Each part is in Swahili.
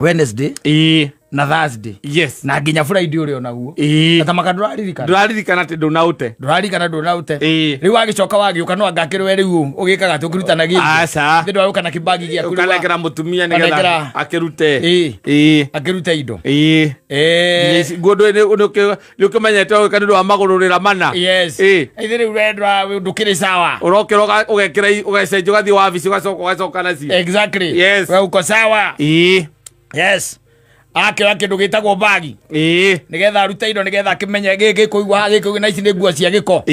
Wednesday na Thursday. Yes. Na nginya Friday uri onaguo. Atamaka nduraririkana te ndunaute. Riu agicoka wagiuka no angakirwe riu ugikaga tukirutana giki. Aca. Ndio waruka na kibagi gia kuri. Ukanekera mutumia nigetha akirute. Akirute indo. Yes. Godo ni ukimenyete kandu wa magururira mana. Yes. Ithiri urendwa ndukiri sawa. Urokera ugekira ugacenjia gathi wabici ugacoka nacio. Exactly. Yes. We uko sawa. Yes. Akira kindu gitagwo bagi. Nigetha aruta indo nigetha akimenye giki kuigwa giki na ici ni nguo cia giko.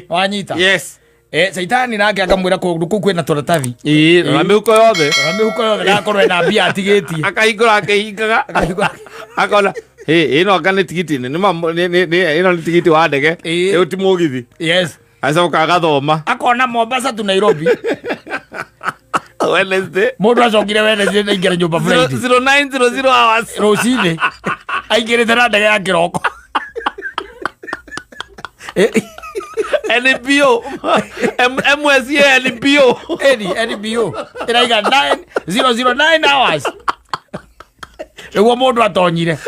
Wanyita. Yes. Saitani nake akamwira kundu kwina turatathi. Na mihuko yothe. Na korwe na mbia atigiti. Akaigura akehingaga. Akona ino akane tigiti ni ino ni tigiti wa ndege. Uti mugithi. Yes. Acoka agathoma. Akona Mombasa tu Nairobi. Wednesday. Mundu acokire Wednesday na ingere nyumba Friday. 0900 hours. Rocine. Aingere tena ndege ya kiroko. NBO. MSA NBO. NBO. Iraiga 9009 hours. Ewo mundu atonyire.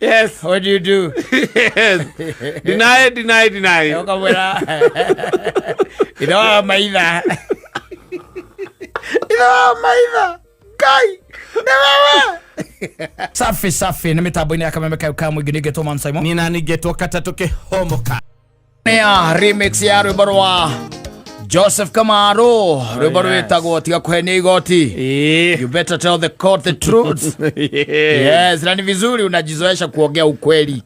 Yes. What do you do? Yes. Deny. Yokamwira. Ino maitha. Kai. Never. Safi na mitambo ini akamemeka ukamu igini geto man Simon. Nina ni geto katatoke homoka. Nea remix ya rwimbo rwa Joseph Kamaro. Rwimbo rwitagwo tiga kuhenia igoti. You better tell the court the truth. Yes, na ni vizuri unajizoesha kuongea ukweli.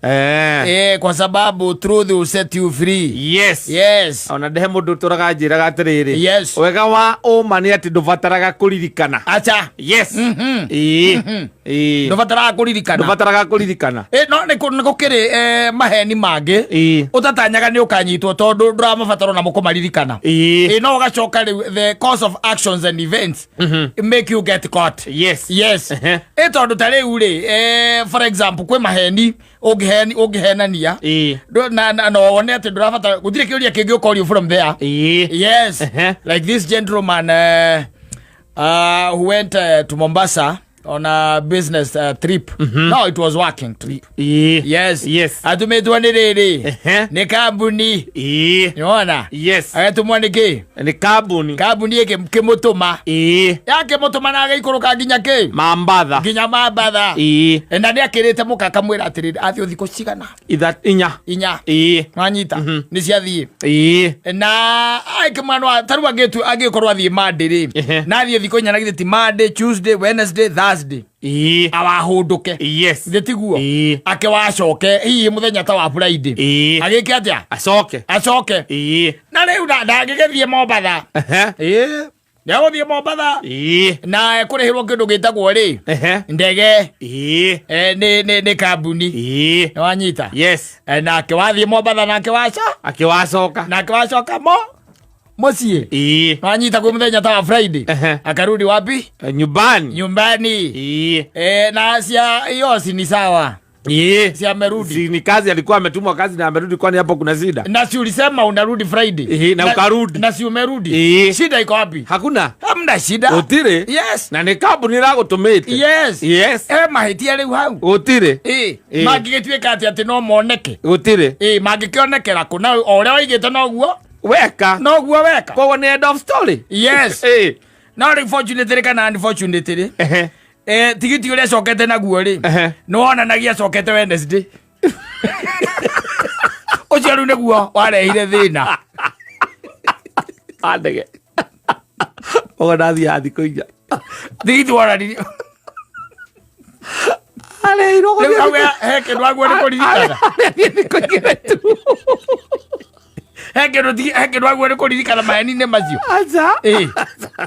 Kwa sababu truth will set you free. Yes. Ona dehe mundu turaga njiraga atiriri. Yes. Wega wa umani ati ndubataraga kuririkana. Acha. Yes. Ndubataraga kuririkana. No ni gukiri maheni mangi. Utatanyaga ni ukanyitwo tondu nduramabataro na mukumaririkana. No gachoka the course of actions and events make you get caught. Yes. Tondu tare uri for example kwe maheni ugihenania na no one ati ndurabata gutire kiuria kingi ukorio from there. Yes. Like this gentleman who went to Mombasa on a business trip. No, it was working trip. Yes. Atumetwa ni riri. Ni kambuni. Unaona? Yes. Atumwa niki? Ni kambuni. Kambuni yake kimutuma. Yake mutuma na agikuruka nginya ki? Mambatha. Nginya mambatha. Na ni akirite mukaka mwira atiriri athio thiko cigana. Inya. Mwanyita. Ni ciathie. Na aikimano taru agikorwo athie Monday ri. Na athie thiko inya na githiti Monday, Tuesday, Wednesday, Thursday. Awahunduke. Yes. Ndetiguo. Ake wacoke hihi muthenya ta wa Friday. Agike atia? Acoke. Na riu ndagigethie Mombasa. Ndio thie Mombasa. Na kurihirwo kindu gitagwo ri. Ndege. Ni kambuni. Wanyita. Yes. Na ake wathie Mombasa na ake wacoka mucie. Wanyita kwa muthenya ta wa Friday. Akarudi wapi? Nyumbani. Na cia yosi ni sawa. Si amerudi. Si ni kazi alikuwa ametumwa kazi na amerudi, kwani hapo kuna shida? Na si ulisema unarudi Friday. Na ukarudi. Na si umerudi. Shida iko wapi? Hamna shida. Utire? Yes. Na ni kabuni la gutumite. Yes. Mahitia riu hau. Utire? Magigituika ati no moneke. Utire? Magikionekera kuna oria waigite no guo. Weka. Kwa ni end of story. Yes. Not unfortunately kana unfortunately. Tigiti uria cokete naguo ri. No wonanagia cokete Wednesday. Ucio ru niguo warehire thina. Andege. Ogona thia thiko inya. Tigiti warani. Ale iro go. Heke ndwaguo ni kuririkana. Ni kugira tu. Heke ndwaguo ni kuririkana maheni ne macio. Acha.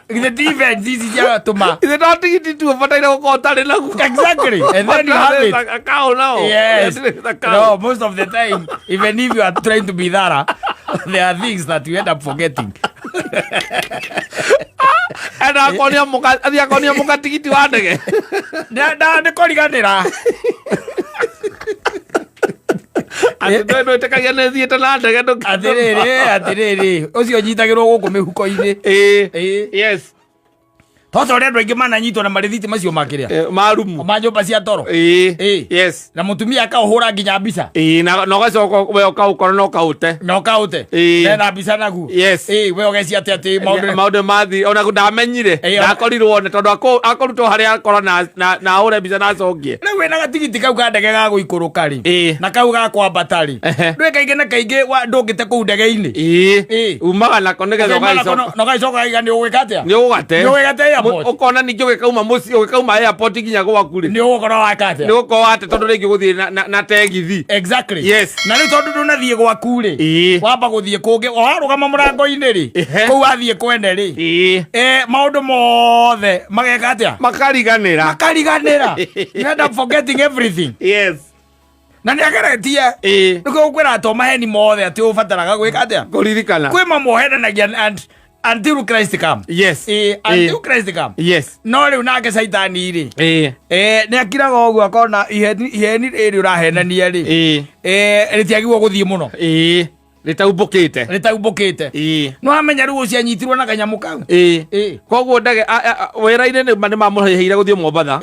The defense is ya tuma. Is it not tigiti tu bataira ko tare naguo. Exactly. And then you have it. Account now. Yes. No, most of the time, even if you are trying to be thorough, there are things that you end up forgetting. And akonia muka tigiti wa ndege. Na koriganira. Ando tekagia ne thiete na ndege ndo. Atiriri. Ucio nyitagirwo guku mihuko-ini. Yes. Toto ria ndwege mana nyitwo na marithiti macio makiria marumu manjomba cia toro yes na mutumia akahura nginya mbica na nogacoka we ukaukorwo no kaute na mbica naguo yes we ugecia ati maundu mathi ona ndamenyire ndakorirwo ne tondu akorutwo haria akora na ure mbica na cokie riu wena gatigiti kau ka ndege ga guikuruka ri na kau ga kwambata ri ndwe kaingi na kaingi ndungite kuu ndege-ini umaga nako nigetha ugaicoka iga ni ugikatia ukona ningi ugikauma muci ugikauma airport nginya gwaku ri ni ugukorwo wakate ni ugukorwo ate tondu ringi guthie na tegithi exactly yes na ri tondu ndunathie gwaku ri wamba guthie kungi warugama murango-ini ri kuu wathie kwene ri maundu mothe mageka atia makariganira you end up forgetting everything yes na ni ageretie niko kwira ato maheni mothe ati ubataraga gwika atia kuririkana kwi mamohenanagia until Christ come yes until Christ come yes no riu nake Saitani ri ni akiraga uguo akona iheni iri urahenania ri ritiagirwo guthie muno ritaubukite no amenya riu ucio anyitirwo na kanyamu kau koguo ndege wira-ini ni mamuheire guthie Mombatha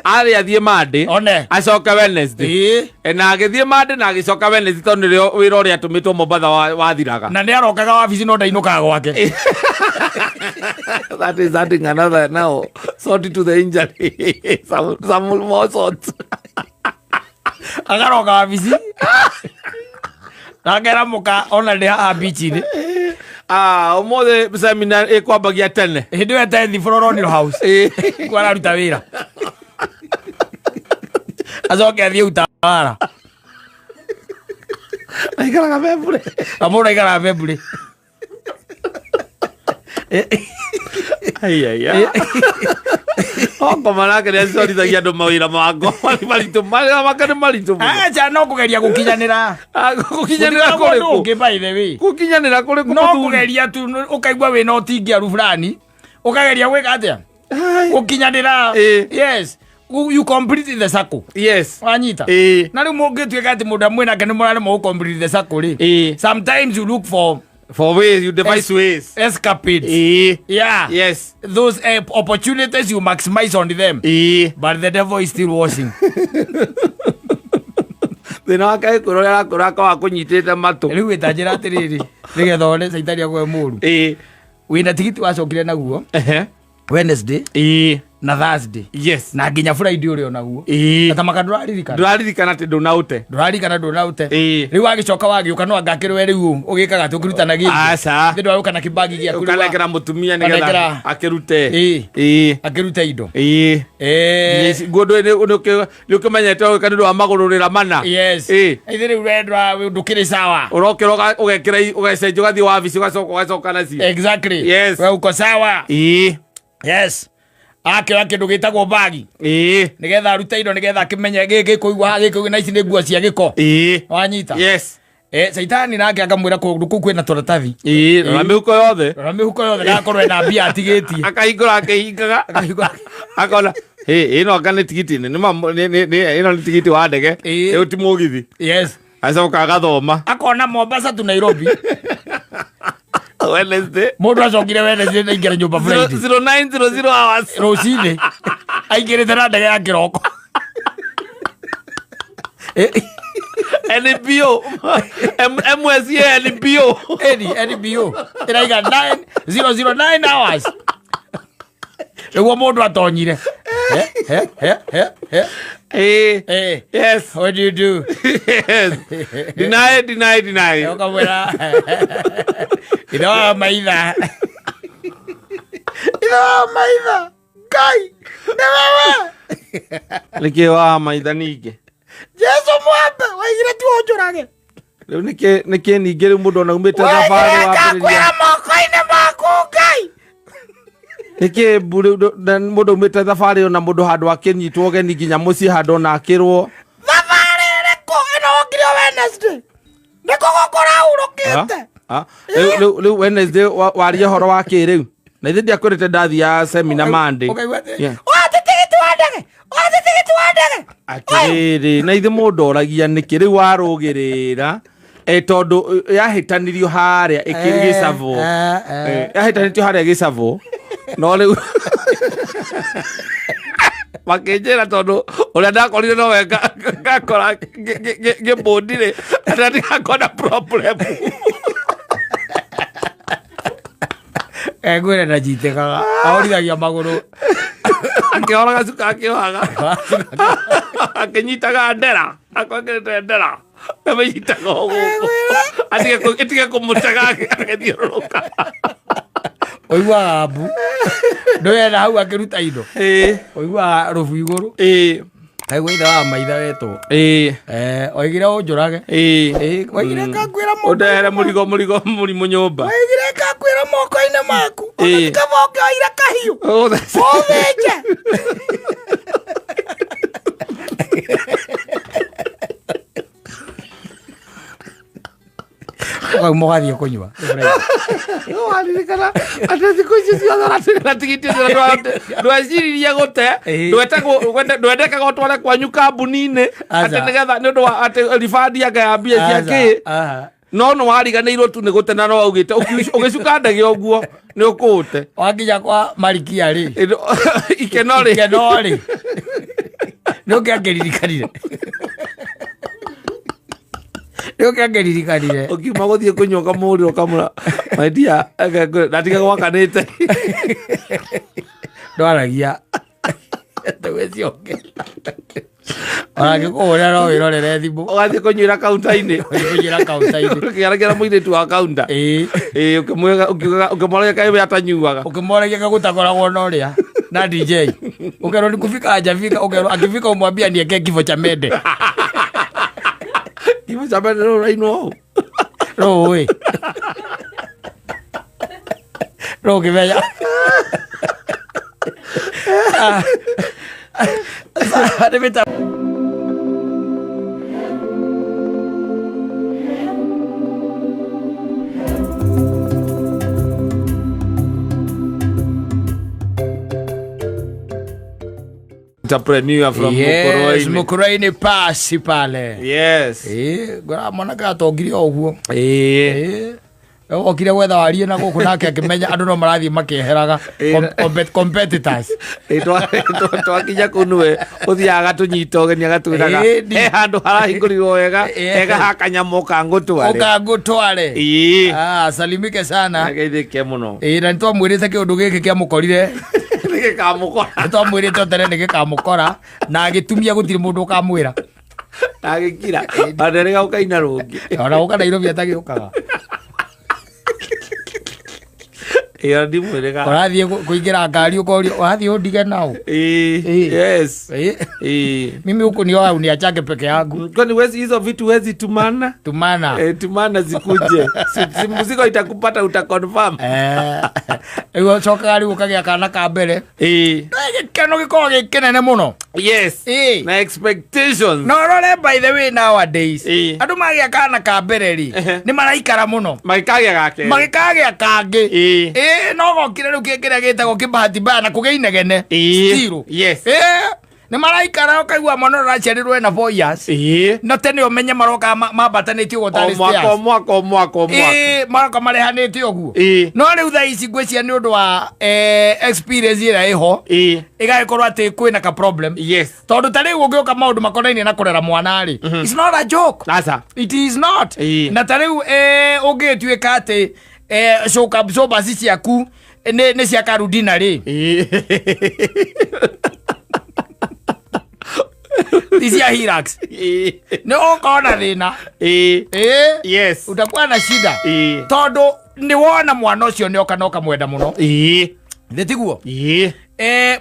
ari athie Monday acoka Wednesday na agithie Monday na agicoka Wednesday tondu rio wira uria atumitwo Mombatha wathiraga na ni arokaga wabici no ndainukaga gwake that is adding another now sort to the injury some more sorts agaroka wabici nagera muka ona ndi haha bichi-ini umothe seminar ikwambagia tene hindi wetethi Floronial House kwararuta wira acoke athie utawara aikaraga February amura aikaraga February okoma nake nä acorithagia andå mawä ra mako maritu aca no kå geria gå kinyanä ra kå rä no kå geria tu å kaigua wä na å tingiaru fulani å kageria gwä ka atä gå kinyanä ra yes you complete the circle yes wanyita na rä u må ngä tuä ka atä må ndå amwä nake nä må rarä må gå complete the circle rä sometimes you look for ways, you devise ways. Escapades. Yeah. Yes. Those opportunities you maximize on them. But the devil is still watching. Thina wake kurora kuraka wa kunyitite matu. Riu itanjira atiriri. Nigetha one Saitani akwe muru. Wina tigiti wacokire naguo. Wednesday. Na Thursday. Yes. Na nginya Friday uri onaguo. Ata nduraririkana ati ndunaute. Riu agicoka wagiuka no angakirwe riu ugikaga tukirutana giki. Aca. Ndio waguka na kibagi gia kuri. Ukanekera mutumia nigetha akirute. Akirute indo. Godo ni ukimenyete kana ndu amagururira mana. Yes. Ithiri urendwa ndukiri sawa. Urokira ugekira ugecenje ugathi wabici ugacoka nacio. Exactly. Yes. We uko sawa. Yes. Akira kindu gitagwo bagi nigetha aruta indo nigetha akimenya giki kuigwa giki na ici ni nguo cia giko wanyita yes Saitani nake akamwira kundu kuu kwina turatathi rora mihuko yothe gakorwe na mbia atigitie akahingura akihingaga akona ino akane tigiti ni ino ni tigiti wa ndege uti mugithi yes acoka agathoma akona Mombasa tu Nairobi Wednesday mundu acokire Wednesday na ingera nyumba Friday 0900 hours rocine aingirite na ndege ya kiroko NBO MSA NBO iraiga 9009 hours ewo mundu atonyire yes what do you do yes deny okamwira ino maitha kai na wewe niki wa maitha ningi Jesu mwambe waigire tu onjurage riu niki ningi riu mundu ona umite thabari wa kwira moko-ini maku ngai niki mundu umite thabari ona mundu handu akinyitwo geni nginya mucii handu ona akirwo thabari iriku ino okire Wednesday niko gukora urukite riu Wednesday waria horo wa kiriu na ithe ndiakwirite ndathia seminar Monday atiriri na ithe mundu oragia niki riu warugirira tondu yahitanirio haria igicavo yahitanitio haria gicavo no rĩu makĩnjĩra tondũ ũrĩa ndakorire no wega ngakora ngĩmbũndire atĩ ndigakona problem ngwĩre ndanyitĩkaga ahorithagia magũrũ akĩhora gacuka akĩohaga akĩnyitaga ndera akwekĩrĩte ndera amĩnyitaga ũgũkũ atige kũmũtega agĩthiũrũrũka ũiguaga mbu ndwenda hau akĩruta indo ũiguaga rũbu igũrũ aigua ithe wa maitha wetwo oigire ũnjũrage oigire ngakwĩra ũndehere mũrigo nyũmba oigire ngakwĩra moko-inĩ maku ũgatikaba ũkĩoire kahiũ ũthĩnje ũkauma ũgathiĩ kũnyua waririkana atĩ thikũ icio ciothe natigiti ndweciririe gũte ndwendekaga ũtware kwanyu kambuni-inĩ atĩ nĩgetha nĩ ũndũ wa atĩ ribandi anga ya mbia cia kĩ no nĩ wariganĩirwo tu nĩ gũte na no augĩte ũgĩcuka ndege ũguo nĩ ũkũũte wakinya kwa marikia rĩ ikenori nĩ ũkĩangĩririkanire nĩũkĩangĩririkanire ũkiuma gũthiĩ kũnyua kamũrĩ ũkamũra maidia ndatiga gwakanĩte ndwaragia tũgĩcioke onangĩkũhũrĩra no wĩrorere thimũ ũgathiĩ kũnyuĩra kaunta-inĩ ũkĩaragĩra mũirĩtu wa kaunta ũkĩmoragia kaĩ we atanyuaga ũkĩmoragia kagũtakoragwo na ũrĩa na DJ ũkerwo nĩ kufika hajafika ũkerwo akifika umwambia nieke kifo cha mende kifo cha mende no raino rowe ukimenya nimeta entrepreneur from Mukoroini. Mukoroini pasi pale. Yes. Gora mwana ka tongiri oguo. Okire gwetha warie na gũkũ nake akĩmenya andũ no marathiĩ makĩeheraga competitors. Twakinya kũu nĩwe ũthiaga tũnyita ũgeni agatwĩraga he handũ harahingũrirwo wega ega ha kanyamũ ũkangũtware. Salimike sana. Ageithĩke mũno. Na nĩtwamwĩrĩte kĩũndũ gĩkĩ kĩamũkorire nĩtwamwĩrĩte ũtere nĩgĩkamũkora na agĩtumia gũtirĩ mũndũ ũkamwĩra na agĩkira nderega ũkaina rũngĩ ona gũka Nairobi atagĩũkaga ũrathiĩ kũingĩra ngari ũkorio ũrathiĩ ũndige nao. Yes. Mimi huku ni wao niachake peke yangu. Kwani wezi hizo vitu wezi tumana? Tumana zikuje. Mzigo itakupata utaconfirm. Ewe choka gari ukagĩa kana ka mbere. Keno gĩkorwo gĩkĩnene mũno. Yes. Na expectations. No rore by the way nowadays. Andũ magĩa kana ka mbere ri. Nĩ maraikara mũno. Magĩkagĩa kangĩ. No gokire rĩu kĩrĩa gĩtagwo kĩbahati mbaya na kũgĩa inegene. Still. Yes. Nĩ maraikara ũkaigua mwana ũraciarĩrwo na 4 years. No tene ũmenye maroka mambatanĩtie ũguo tarĩ stairs. Mwaka. Maroka marehanĩte ũguo. No rĩu thaa ici ngwĩcia nĩ ũndũ wa experience ĩrĩa ĩho ĩgagĩkorwo atĩ kwĩna ka problem. Yes. Tondũ ta rĩu ũngĩũka maũndũ makonainie na kũrera mwana rĩ. It's not a joke. It is not. Na ta rĩu ũngĩtuĩka atĩ shoka absorber ciaku nĩ cia karudina rĩ. Isia Hirax. No ukona thina. Yes. Utakuwa na shida. Todo ni wona mwana ucio ni oka noka mwenda muno. Ndetiguo.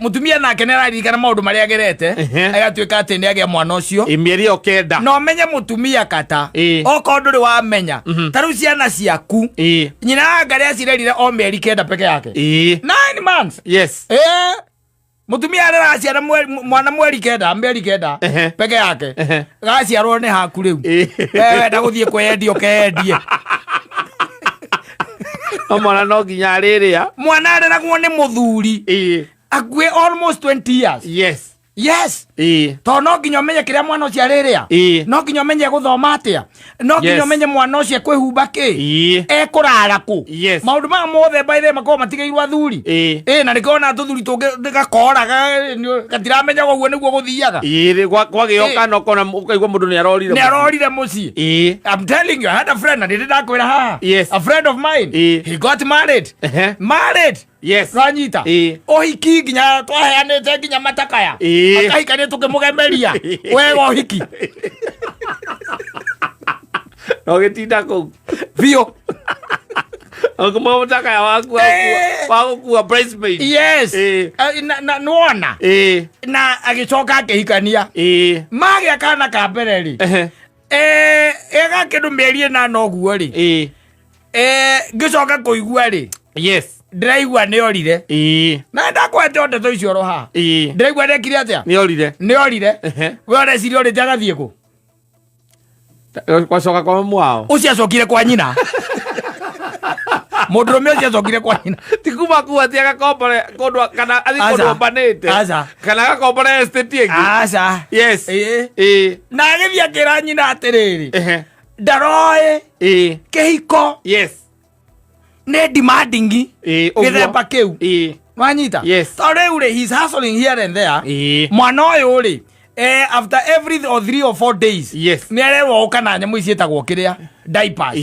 Mutumia nake nĩararirikana maũndũ marĩa agerete agatuĩka atĩ nĩagĩa mwana ũcio mĩeri ĩyo 9 no menye mutumia kata okorwo ndũrĩ wamenya ta rĩu ciana ciaku nyina Ngarĩ acirerire o mĩeri 9 peke yake 9 months. Yes. Mutumia araciara mwana mĩeri 9 peke yake gaciarwo nĩ haku rĩu wenda gũthiĩ kwendia ũkendie mwana no nginya rĩrĩa mwana areragwo nĩ mũthuri akuĩ almost 20 years. Yes. Yes. To no nginya menye kiria mwana ucio ariria. No nginya menye guthoma atia. No nginya menye mwana ucio kwihumba ki. Ekurara ku. Maundu ma mothe by the makoma matigairwo athuri. Na nikona tuthuri tungi gakoraga gatiramenya guo niguo guthiaga. Kwa gioka no kona ukaigwa mundu ni arorire. Ni arorire muci. I'm telling you, I had a friend and ndakwira ha. A friend of mine. He got married. Married. Yes. Ranyita. Ohiki nginya twaheanite nginya matakaya. Akaikane tukimugemeria. Wega ohiki. No getinda ku. Vio. Akuma matakaya waku bridesmaid. Yes. Na nuona. Na agicoka akihikania. Mage akana kambereri. Ega kindu meri na noguo ri. Gicoka kuigua ri. Yes. Ndiraigua ni orire. Na ndakwete ndeto icio roha. Ndiraigua ndekire atia? Ni orire. Ni orire. We oreciria orite agathie ku? Kwacoka kwa mwao. Ucio acokire kwa nyina. Mundurume ucio acokire kwa nyina. Tikuma ku atia gakombore kondu kana athi kondu ombanite. Kana gakombore estate yengi. Aca. Yes. Na agithia kira nyina atiriri. Ndaroe. Kihiko. Yes. Ne demanding githemba kiu wanyita. Yes. So uri he's hustling here and there. Mwana uyu uri after every 3 or 4 days. Yes. Ni arewo ukana nyamu icietagwo kiria diapers.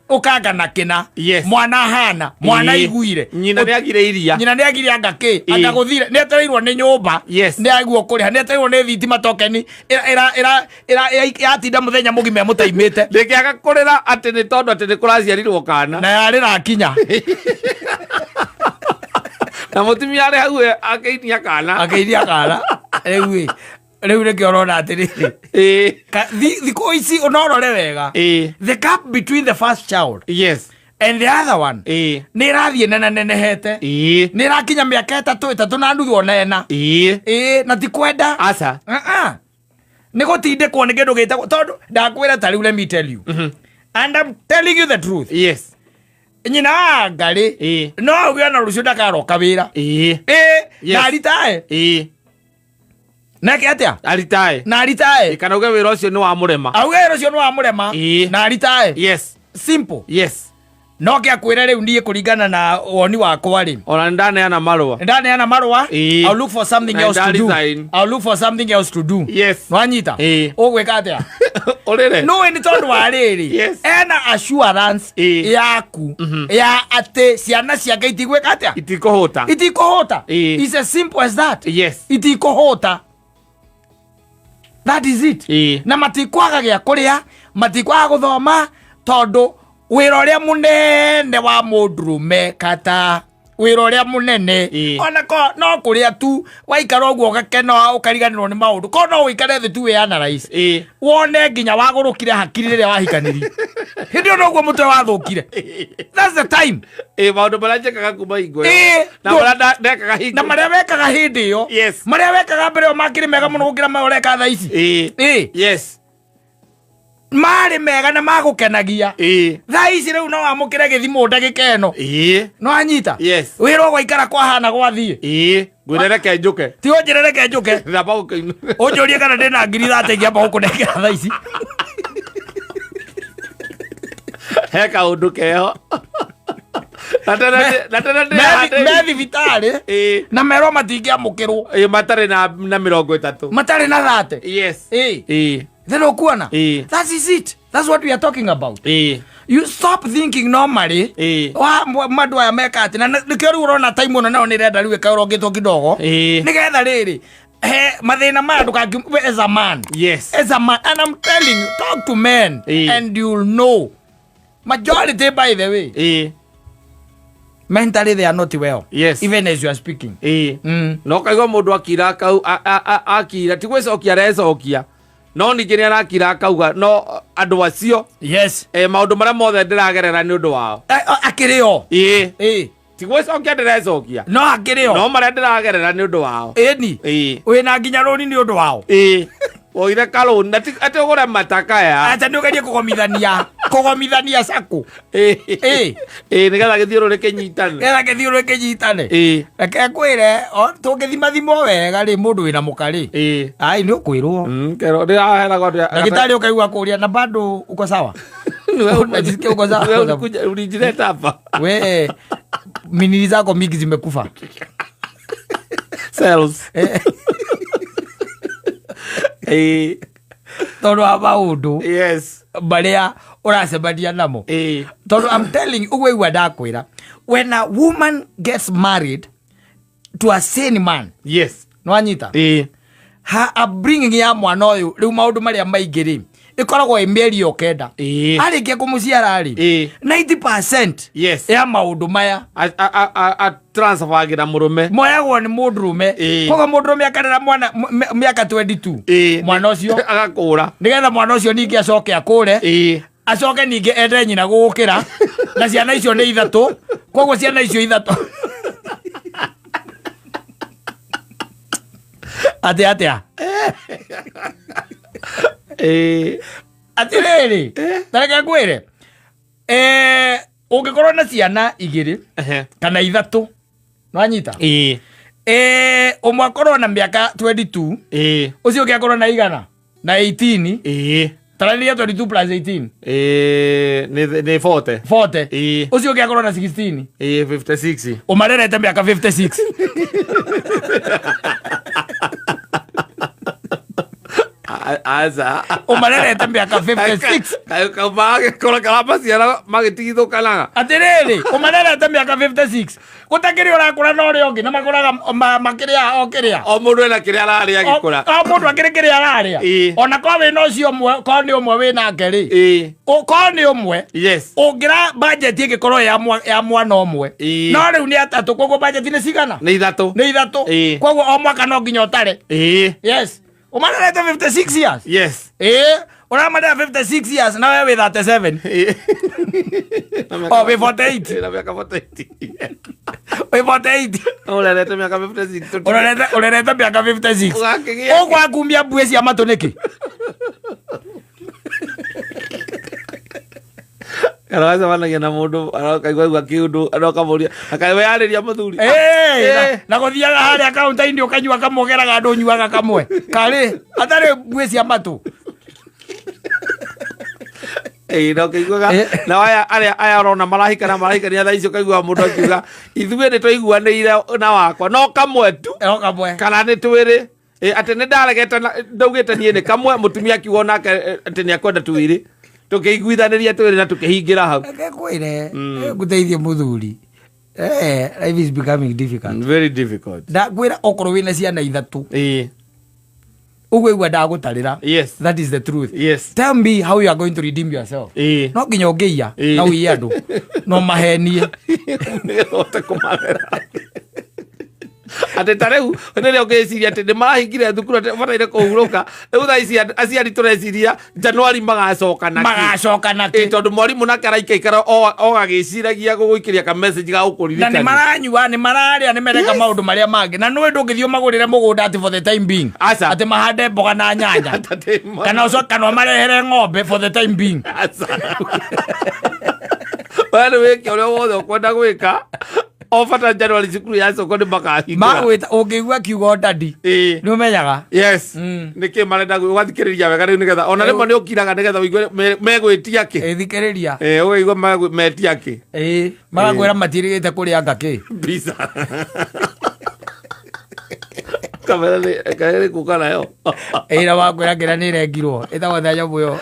Ukanga na kina. Yes. Mwana hana mwana iguire nyina ni agire iria. Nyina ni agire angaki agaguthire ni atereirwo ni nyumba. Yes. Ni aiguo kuriha ni atereirwo ni thitima tokeni ira yatinda muthenya mugime mutaimite ndikiaga kurira ati ni tondu ati ni kuraciarirwo kana na yarira kinya na mutumia ari hau akeinia kana riu reke orona atiriri thiko ici unorore wega the gap between the first child yes and the other one ni irathie nenehete ni irakinya miaka 3 na nuthu onena na ti kwenda aca ni gutindikwo ni kindu gitagwo tondu ndakwira ta riu let me tell you and I'm telling you the truth. Yes. Nyina ngari no ugia na rucio ndakaroka wira na aritae na kiatia aritae na aritae kana uge wira ucio ni wa murema auge wira ucio ni wa murema na aritae. Yes. Simple. Yes. No kia kwira riu ndie kuringana na woni wakwa ri ona ndaneana marwa I'll look for something else to do. I'll look for something else to do. Yes. Wanyita ugwika atia orere no ni tondu wa riri ena assurance yaku ya ate ciana ciake itigwika atia itikohota it's as simple as that. Yes. Itikohota. That is it. Na matikwaga gya kuria matikwaga guthoma tondu wira uria munene wa mundurume kata wira uria munene ona ko no kuria tu waikara oguo gakeno ukariganirwo ni maundu ko no wikare thi tu ya analyze wone nginya wagurukire hakiri riria wahikaniri hindi no oguo mutwe wathukire. That's the time maundu maranjekaga kuma hingo na maria ndekaga hingo na maria wekaga hindi yo maria wekaga mbere yo makiri mega muno gukira maureka tha ici yes mari mega na magukenagia tha ici riu no amukire githimo ndagika eno no anyita wira gwaikara kwa hana gwathie ngwirereke njuke ti onjerereke njuke thaba gukainu onjorie kana ndina ngiri thate ngiamba gukunengera tha ici heka undu keho methi vitari na mero matingiamukirwo matari na 30 matari na 30. Yes. Then okuana that is it. That's what we are talking about. You stop thinking normally madu aya meka ati na nikero urona time ona nao nirenda riwe kairo ngito kidogo nigetha riri mathina ma nduka as a man. Yes. As a man, and I'm telling you, talk to men and you'll know majority by the way mentally they are not well. Yes. Even as you are speaking. No kaigo mundu akira kau akira tigwecokia recokia no ningine arakira akauga no andu acio yes maundu maria mothe ndiragerera ni undu wao akirio tigwecokia ndirecokia no akirio no maria ndiragerera ni undu wao ni wina nginya roni ni undu wao Oire kalo nati atogora matakaya. Ata ndogerie kugomithania saku. Nigetha githiuro rekenyitane. Nigetha githiuro rekenyitane. Reke kwire tungithima thimo wega ri mundu wina mukari. Ai ni ukwirwo. Kero ndirahera gwa. Daktari ukaigua kuria na bado uko sawa. Unajisikia uko sawa. Ulijileta hapa. We minili zako mingi zimekufa. Cells. Tondu wa maundu. Yes. Baria uracemania namo. Tondu I'm telling you, ugwe ndakwira, when a woman gets married to a sane man. Yes. No anyita. Ha upbringing ya mwana uyu riu maundu maria maingi ri ikoragwo imieri yo kenda. Arikia kumuciara ri 90% yes ya maundu maya a transfer gira murume moyagwo ni mundurume kogo mundurume akarera mwana miaka 22 mwana ucio agakura nigetha mwana ucio ningi acoke akure acoke ningi ende nyina gukira na ciana icio ni ithatu kogo ciana icio ithatu atia atiriri tareke kwire ungikorwo na ciana igiri kana ithatu no anyita umwe akorwo na miaka 22 ucio ungi akorwo na igana na 18 taraniria 22 plus 18 ni 40 ucio ungi akorwo na 16 56 umarerete miaka 56 aza umarerete miaka 56 kaumage kora kalapa ciana magitigithukanaga atiriri umarerete miaka 56 gutakiri urakura no ri ongi na makoraga makiria o kiria o mundu ena kiria araria gikura o mundu akiri kiria araria ona kwa we no cio umwe ko ni umwe we na ngeri ko ni umwe yes ungira budget igikorwo ya mwana umwe no riu ni atatu koguo budget ni cigana ni ithatu koguo o mwaka no nginya utare yes umarerete 56 years yes unamarera 56 years na wewe 37 oh we 48 na miaka 48 we 48 urerete miaka 56 urerete miaka 56 ugwakumbia mbue cia matu niki Karaza wanagia na mundu arakaigwa kiundu arokamuria akaiwe ariria muthuri na guthiaga hari akaunta-ini ukanyua kamogeraga andu nyuaga kamwe kari atari mbue cia matu no kaiguaga na aya arona marahikana thaa icio kaigua mundu akiuga ithuĩ nĩ twaiguanĩire na wakwa no kamwe tu kana nĩ twĩrĩ atĩ nĩ ndaregete ndaugĩte niĩ nĩ kamwe mũtumia akiuga nake atĩ nĩ akwenda twĩrĩ tukiguithaniria twiri na tukihingira hau kwire guteithie muthuri life is becoming difficult, very difficult. Ndakwira okorwo wina ciana ithatu ugwe igwa ndagutarira yes that is the truth yes tell me how you are going to redeem yourself no nginya ungeia na wi andu no mahenie ota kumagera ate tareu nere ogeciria ate de marahingire thukuru ate bataire kuhuruka riu thaa ici aciari tureciria Januari magacokana ki tondu mwarimu nake araikaikara ogagiciragia guguikiria ka message ga ukuririkania na ni maranyua ni mararia ni mereka maundu maria mangi na nwe ndungithio magurire mugunda ati for the time being ati mahande mboga na nyanya kana ucoka marehere ng'ombe for the time being wale weke ule wothe ukwenda gwika ofata Januari cukuru ya soko ni makahingira magwita ungiigua kiugo dadi ni umenyaga yes niki marenda gwathikiriria wega riu nigetha ona rimwe ni ukiraga nigetha uigue megwitia ki thikiriria uigua metia ki magagwira matirigite kuria ngaki bisa kamera ni kaere kukana yo ira wakwira ngira ni regirwo itagwo thanya buyo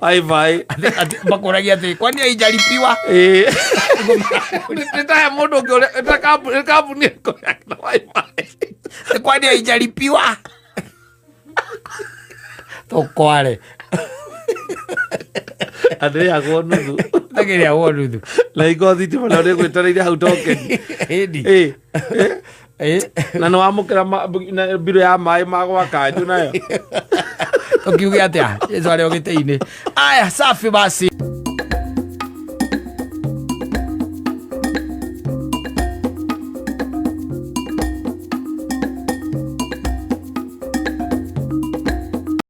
wifi bakuragia ati kwani haijalipiwa nitaya mundu ngore kampuni yako na wifi kwani haijalipiwa tokware ande ya gonuthu agere ya gonuthu na igothi ti bana ri gwitareire hau token na no amukira biro ya mai magwa kanju nayo ukiuge atia yezo ari ogite-ini aya safi basi.